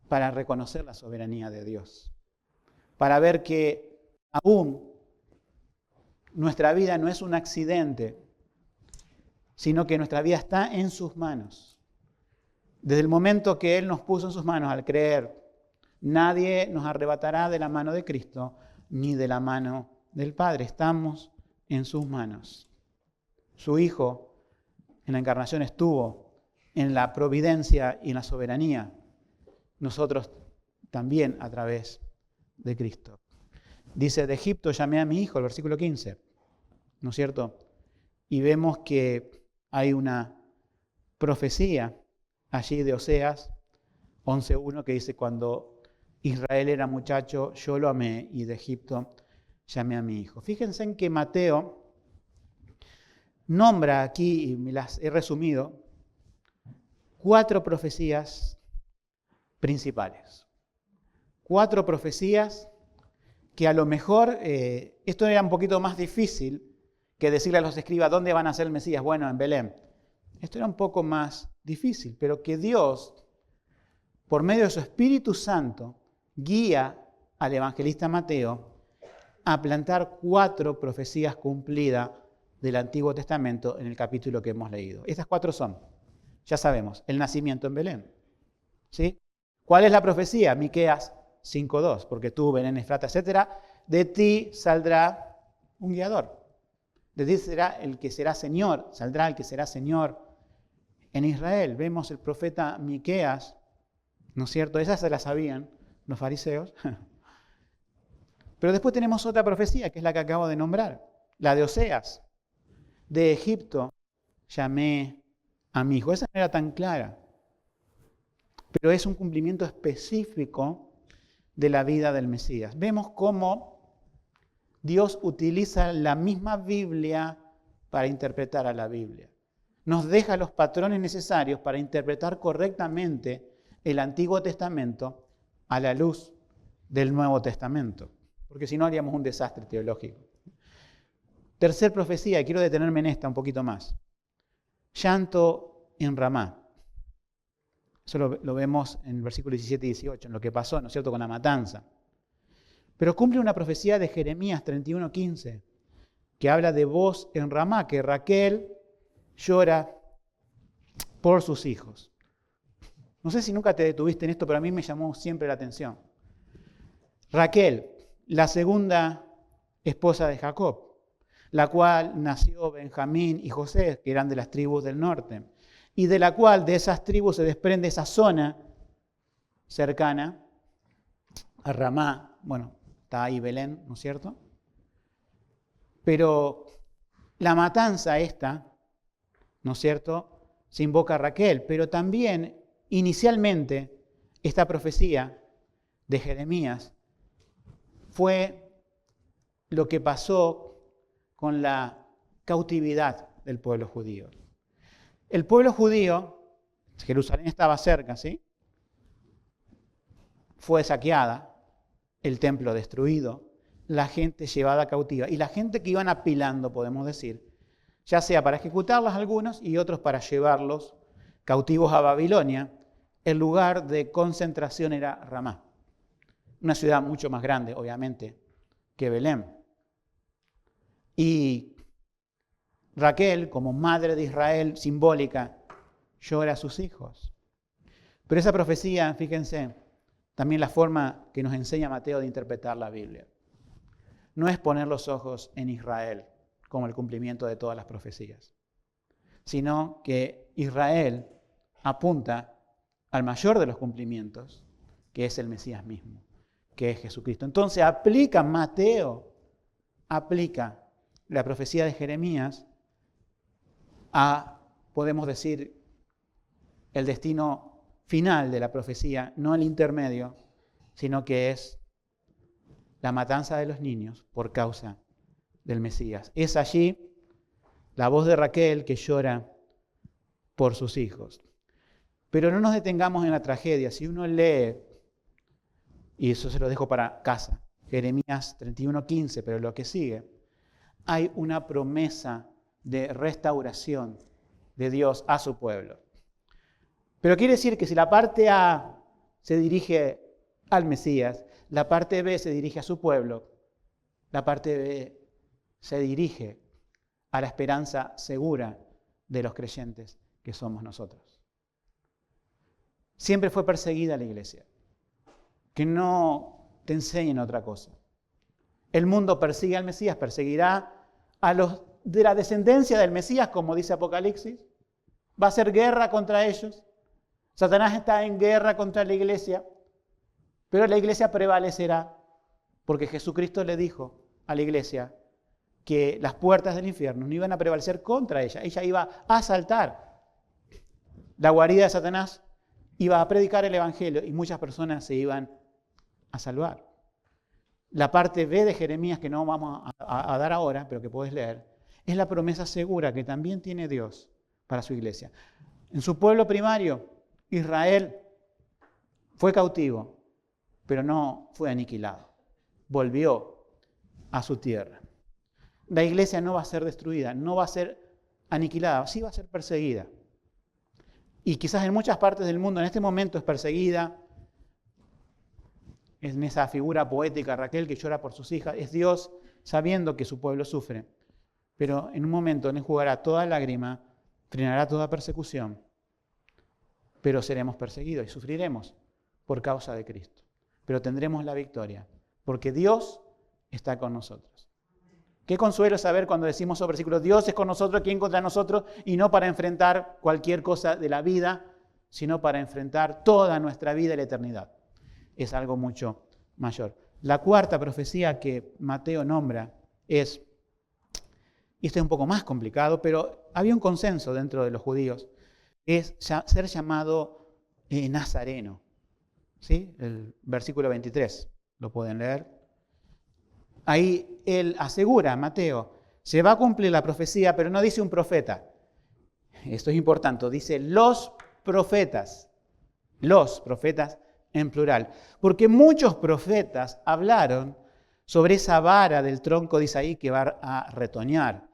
para reconocer la soberanía de Dios, para ver que aún nuestra vida no es un accidente, sino que nuestra vida está en sus manos. Desde el momento que Él nos puso en sus manos al creer, nadie nos arrebatará de la mano de Cristo ni de la mano del Padre. Estamos en sus manos. Su Hijo en la encarnación estuvo en la providencia y en la soberanía, nosotros también a través de Cristo. Dice, de Egipto llamé a mi hijo, el versículo 15, ¿no es cierto? Y vemos que hay una profecía allí de Oseas 11:1 que dice, cuando Israel era muchacho, yo lo amé y de Egipto llamé a mi hijo. Fíjense en que Mateo nombra aquí, y me las he resumido, 4 profecías principales. 4 profecías que a lo mejor, esto era un poquito más difícil que decirle a los escribas dónde van a ser el Mesías. Bueno, en Belén. Esto era un poco más difícil, pero que Dios, por medio de su Espíritu Santo, guía al evangelista Mateo a plantar 4 profecías cumplidas del Antiguo Testamento en el capítulo que hemos leído. Estas 4 son, ya sabemos, el nacimiento en Belén. ¿Sí? ¿Cuál es la profecía? Miqueas 5:2, porque tú, Belén, Efrata, etcétera, de ti saldrá un guiador. De ti será el que será Señor, saldrá el que será Señor en Israel. Vemos el profeta Miqueas, ¿no es cierto? Esas se las sabían los fariseos. Pero después tenemos otra profecía, que es la que acabo de nombrar, la de Oseas. De Egipto llamé a mi hijo. Esa no era tan clara, pero es un cumplimiento específico de la vida del Mesías. Vemos cómo Dios utiliza la misma Biblia para interpretar a la Biblia. Nos deja los patrones necesarios para interpretar correctamente el Antiguo Testamento a la luz del Nuevo Testamento, porque si no haríamos un desastre teológico. Tercer profecía, y quiero detenerme en esta un poquito más. Llanto en Ramá. Eso lo vemos en el versículo 17 y 18, en lo que pasó, ¿no es cierto?, con la matanza. Pero cumple una profecía de Jeremías 31:15, que habla de voz en Ramá, que Raquel llora por sus hijos. No sé si nunca te detuviste en esto, pero a mí me llamó siempre la atención. Raquel, la segunda esposa de Jacob, la cual nació Benjamín y José, que eran de las tribus del norte, y de la cual, de esas tribus, se desprende esa zona cercana a Ramá. Bueno, está ahí Belén, ¿no es cierto? Pero la matanza esta, ¿no es cierto?, se invoca a Raquel, pero también, inicialmente, esta profecía de Jeremías fue lo que pasó con la cautividad del pueblo judío. El pueblo judío, Jerusalén estaba cerca, ¿sí?, fue saqueada, el templo destruido, la gente llevada cautiva y la gente que iban apilando, podemos decir, ya sea para ejecutarlas algunos y otros para llevarlos cautivos a Babilonia. El lugar de concentración era Ramá, una ciudad mucho más grande, obviamente, que Belén. Y Raquel, como madre de Israel simbólica, llora a sus hijos. Pero esa profecía, fíjense, también la forma que nos enseña Mateo de interpretar la Biblia, no es poner los ojos en Israel como el cumplimiento de todas las profecías, sino que Israel apunta al mayor de los cumplimientos, que es el Mesías mismo, que es Jesucristo. Entonces Mateo aplica la profecía de Jeremías a, podemos decir, el destino final de la profecía, no el intermedio, sino que es la matanza de los niños por causa del Mesías. Es allí la voz de Raquel que llora por sus hijos. Pero no nos detengamos en la tragedia. Si uno lee, y eso se lo dejo para casa, Jeremías 31:15, pero lo que sigue, hay una promesa de restauración de Dios a su pueblo. Pero quiere decir que si la parte A se dirige al Mesías, la parte B se dirige a su pueblo, la parte B se dirige a la esperanza segura de los creyentes que somos nosotros. Siempre fue perseguida la iglesia. Que no te enseñen otra cosa. El mundo persigue al Mesías, perseguirá a los de la descendencia del Mesías, como dice Apocalipsis, Va a hacer guerra contra ellos. Satanás está en guerra contra la iglesia, pero la iglesia prevalecerá, porque Jesucristo le dijo a la iglesia que las puertas del infierno no iban a prevalecer contra ella. Ella iba a asaltar la guarida de Satanás, iba a predicar el evangelio y muchas personas se iban a salvar. La parte B de Jeremías, que no vamos a dar ahora, pero que puedes leer, es la promesa segura que también tiene Dios para su iglesia. En su pueblo primario, Israel fue cautivo, pero no fue aniquilado. Volvió a su tierra. La iglesia no va a ser destruida, no va a ser aniquilada, sí va a ser perseguida. Y quizás en muchas partes del mundo en este momento es perseguida. En esa figura poética, Raquel, que llora por sus hijas, es Dios sabiendo que su pueblo sufre. Pero en un momento él enjugará toda lágrima, frenará toda persecución, pero seremos perseguidos y sufriremos por causa de Cristo. Pero tendremos la victoria, porque Dios está con nosotros. Qué consuelo saber cuando decimos esos versículos, Dios es con nosotros, ¿quién contra nosotros? Y no para enfrentar cualquier cosa de la vida, sino para enfrentar toda nuestra vida y la eternidad. Es algo mucho mayor. La cuarta profecía que Mateo nombra es, y esto es un poco más complicado, pero había un consenso dentro de los judíos, es ser llamado nazareno. ¿Sí? El versículo 23, lo pueden leer. Ahí él asegura, Mateo, se va a cumplir la profecía, pero no dice un profeta. Esto es importante, dice los profetas en plural. Porque muchos profetas hablaron sobre esa vara del tronco de Isaí que va a retoñar,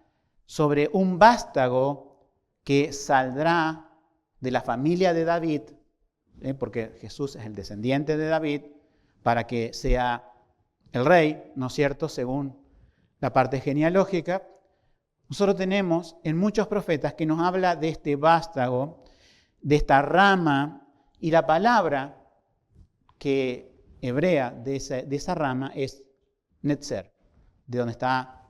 sobre un vástago que saldrá de la familia de David, porque Jesús es el descendiente de David, para que sea el rey, ¿no es cierto?, según la parte genealógica. Nosotros tenemos en muchos profetas que nos habla de este vástago, de esta rama, y la palabra que hebrea de esa rama es Netzer, de donde está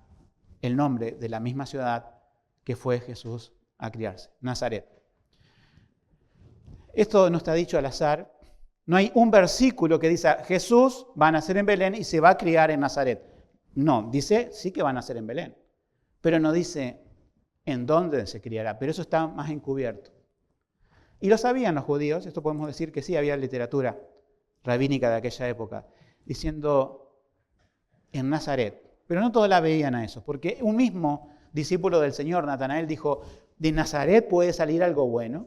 el nombre de la misma ciudad que fue Jesús a criarse, Nazaret. Esto no está dicho al azar. No hay un versículo que dice Jesús va a nacer en Belén y se va a criar en Nazaret. No, dice sí que va a nacer en Belén, pero no dice en dónde se criará, pero eso está más encubierto. Y lo sabían los judíos, esto podemos decir que sí, había literatura rabínica de aquella época, diciendo en Nazaret, pero no todos la veían a eso, porque un mismo discípulo del Señor, Natanael, dijo, ¿de Nazaret puede salir algo bueno?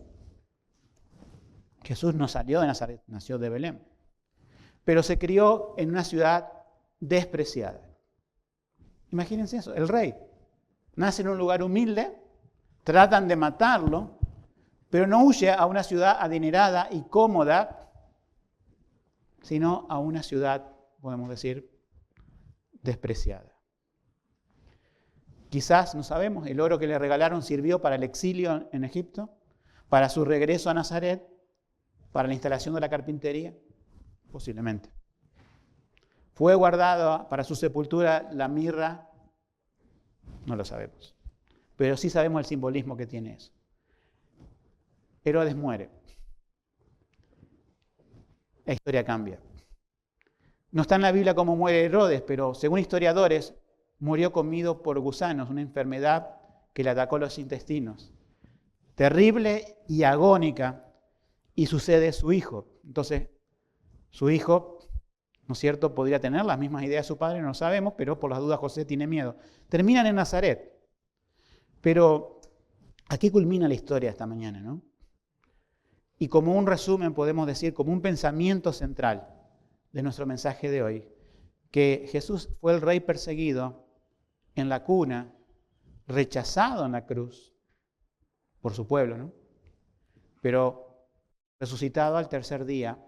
Jesús no salió de Nazaret, nació de Belén, pero se crió en una ciudad despreciada. Imagínense eso, el rey nace en un lugar humilde, tratan de matarlo, pero no huye a una ciudad adinerada y cómoda, sino a una ciudad, podemos decir, despreciada. Quizás, no sabemos, el oro que le regalaron sirvió para el exilio en Egipto, para su regreso a Nazaret, para la instalación de la carpintería, posiblemente. ¿Fue guardado para su sepultura la mirra? No lo sabemos. Pero sí sabemos el simbolismo que tiene eso. Herodes muere. La historia cambia. No está en la Biblia cómo muere Herodes, pero según historiadores, murió comido por gusanos, una enfermedad que le atacó los intestinos. Terrible y agónica. Y sucede su hijo. Entonces, su hijo, ¿no es cierto?, podría tener las mismas ideas de su padre, no lo sabemos, pero por las dudas José tiene miedo. Terminan en Nazaret. Pero aquí culmina la historia esta mañana, ¿no? Y como un resumen podemos decir, como un pensamiento central de nuestro mensaje de hoy, que Jesús fue el rey perseguido en la cuna, rechazado en la cruz por su pueblo, ¿no? Pero resucitado al tercer día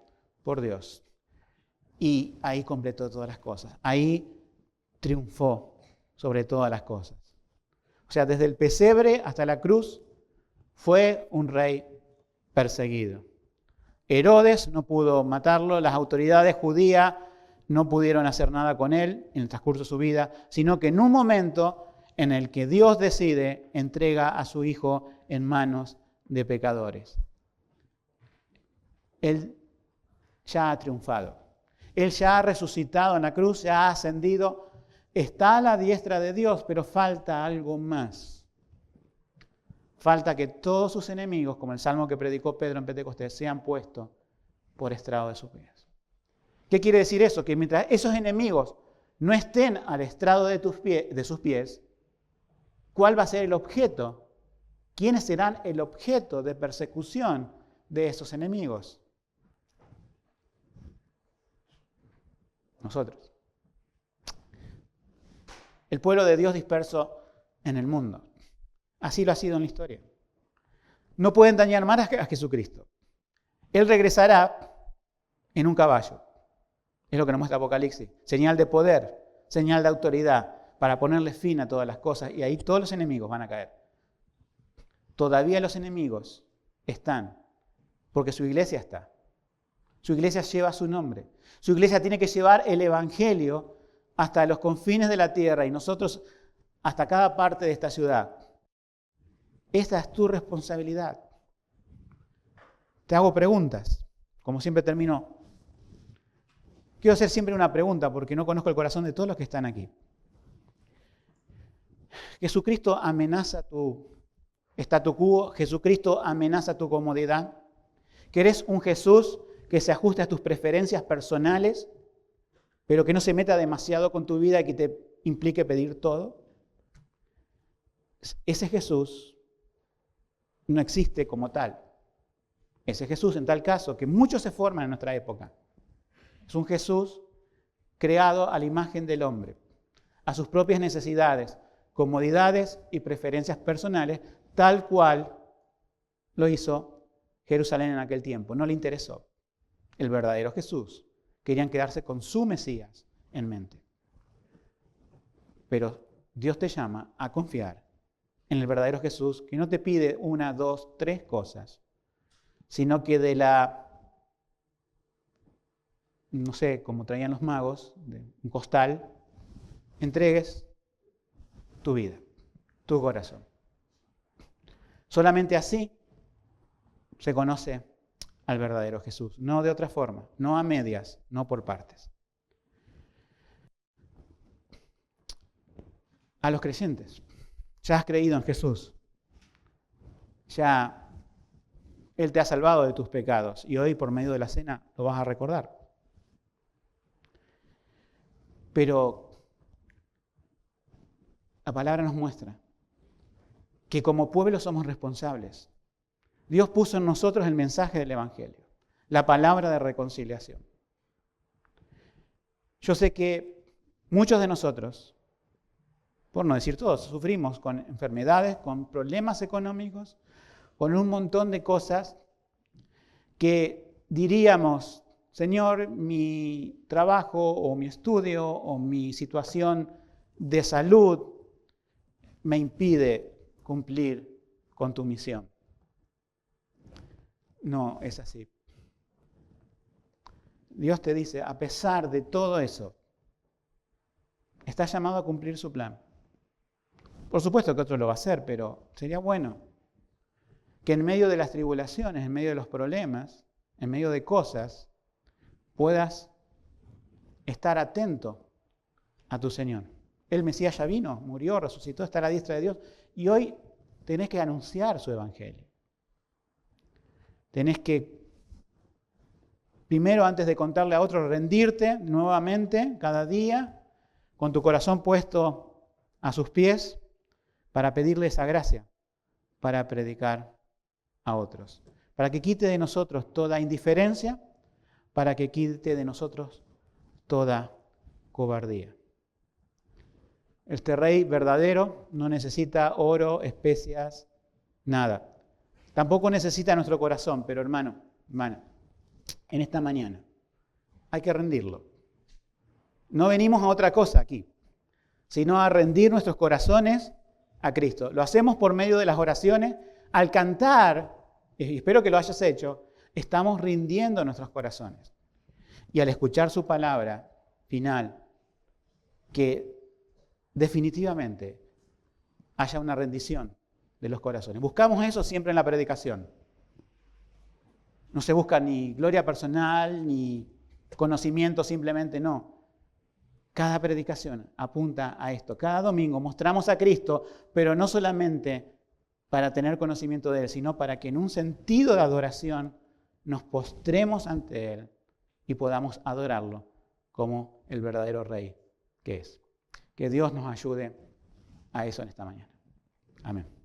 por Dios. Y ahí completó todas las cosas. Ahí triunfó sobre todas las cosas. O sea, desde el pesebre hasta la cruz fue un rey perseguido. Herodes no pudo matarlo, las autoridades judías no pudieron hacer nada con él en el transcurso de su vida, sino que en un momento en el que Dios decide, entrega a su hijo en manos de pecadores. Él ya ha triunfado. Él ya ha resucitado en la cruz, ya ha ascendido, está a la diestra de Dios, pero falta algo más. Falta que todos sus enemigos, como el salmo que predicó Pedro en Pentecostés, sean puestos por estrado de sus pies. ¿Qué quiere decir eso? Que mientras esos enemigos no estén al estrado de sus pies, ¿cuál va a ser el objeto? ¿Quiénes serán el objeto de persecución de esos enemigos? Nosotros. El pueblo de Dios disperso en el mundo. Así lo ha sido en la historia. No pueden dañar más a Jesucristo. Él regresará en un caballo. Es lo que nos muestra Apocalipsis. Señal de poder, señal de autoridad, para ponerle fin a todas las cosas. Y ahí todos los enemigos van a caer. Todavía los enemigos están, porque su iglesia está. Su iglesia lleva su nombre. Su iglesia tiene que llevar el evangelio hasta los confines de la tierra y nosotros hasta cada parte de esta ciudad. Esa es tu responsabilidad. Te hago preguntas, como siempre termino. Quiero hacer siempre una pregunta porque no conozco el corazón de todos los que están aquí. ¿Jesucristo amenaza tu statu quo? ¿Jesucristo amenaza tu comodidad? ¿Querés un Jesús que se ajuste a tus preferencias personales, pero que no se meta demasiado con tu vida y que te implique pedir todo? Ese Jesús no existe como tal. Ese Jesús, en tal caso, que muchos se forman en nuestra época, es un Jesús creado a la imagen del hombre, a sus propias necesidades, comodidades y preferencias personales, tal cual lo hizo Jerusalén en aquel tiempo. No le interesó el verdadero Jesús. Querían quedarse con su Mesías en mente. Pero Dios te llama a confiar en el verdadero Jesús, que no te pide 1, 2, 3 cosas, sino que de la, no sé, como traían los magos, de un costal, entregues tu vida, tu corazón. Solamente así se conoce al verdadero Jesús, no de otra forma, no a medias, no por partes. A los creyentes, ya has creído en Jesús, ya Él te ha salvado de tus pecados y hoy por medio de la cena lo vas a recordar. Pero la palabra nos muestra que como pueblo somos responsables. Dios puso en nosotros el mensaje del Evangelio, la palabra de reconciliación. Yo sé que muchos de nosotros, por no decir todos, sufrimos con enfermedades, con problemas económicos, con un montón de cosas que diríamos, Señor, mi trabajo o mi estudio o mi situación de salud me impide cumplir con tu misión. No es así. Dios te dice, a pesar de todo eso, estás llamado a cumplir su plan. Por supuesto que otro lo va a hacer, pero sería bueno que en medio de las tribulaciones, en medio de los problemas, en medio de cosas, puedas estar atento a tu Señor. El Mesías ya vino, murió, resucitó, está a la diestra de Dios y hoy tenés que anunciar su evangelio. Tenés que, primero, antes de contarle a otro, rendirte nuevamente cada día con tu corazón puesto a sus pies para pedirle esa gracia, para predicar a otros. Para que quite de nosotros toda indiferencia, para que quite de nosotros toda cobardía. Este rey verdadero no necesita oro, especias, nada. Tampoco necesita nuestro corazón, pero hermano, hermana, en esta mañana hay que rendirlo. No venimos a otra cosa aquí, sino a rendir nuestros corazones a Cristo. Lo hacemos por medio de las oraciones. Al cantar, y espero que lo hayas hecho, estamos rindiendo nuestros corazones. Y al escuchar su palabra final, que definitivamente haya una rendición de los corazones. Buscamos eso siempre en la predicación. No se busca ni gloria personal, ni conocimiento, simplemente no. Cada predicación apunta a esto. Cada domingo mostramos a Cristo, pero no solamente para tener conocimiento de Él, sino para que en un sentido de adoración nos postremos ante Él y podamos adorarlo como el verdadero Rey que es. Que Dios nos ayude a eso en esta mañana. Amén.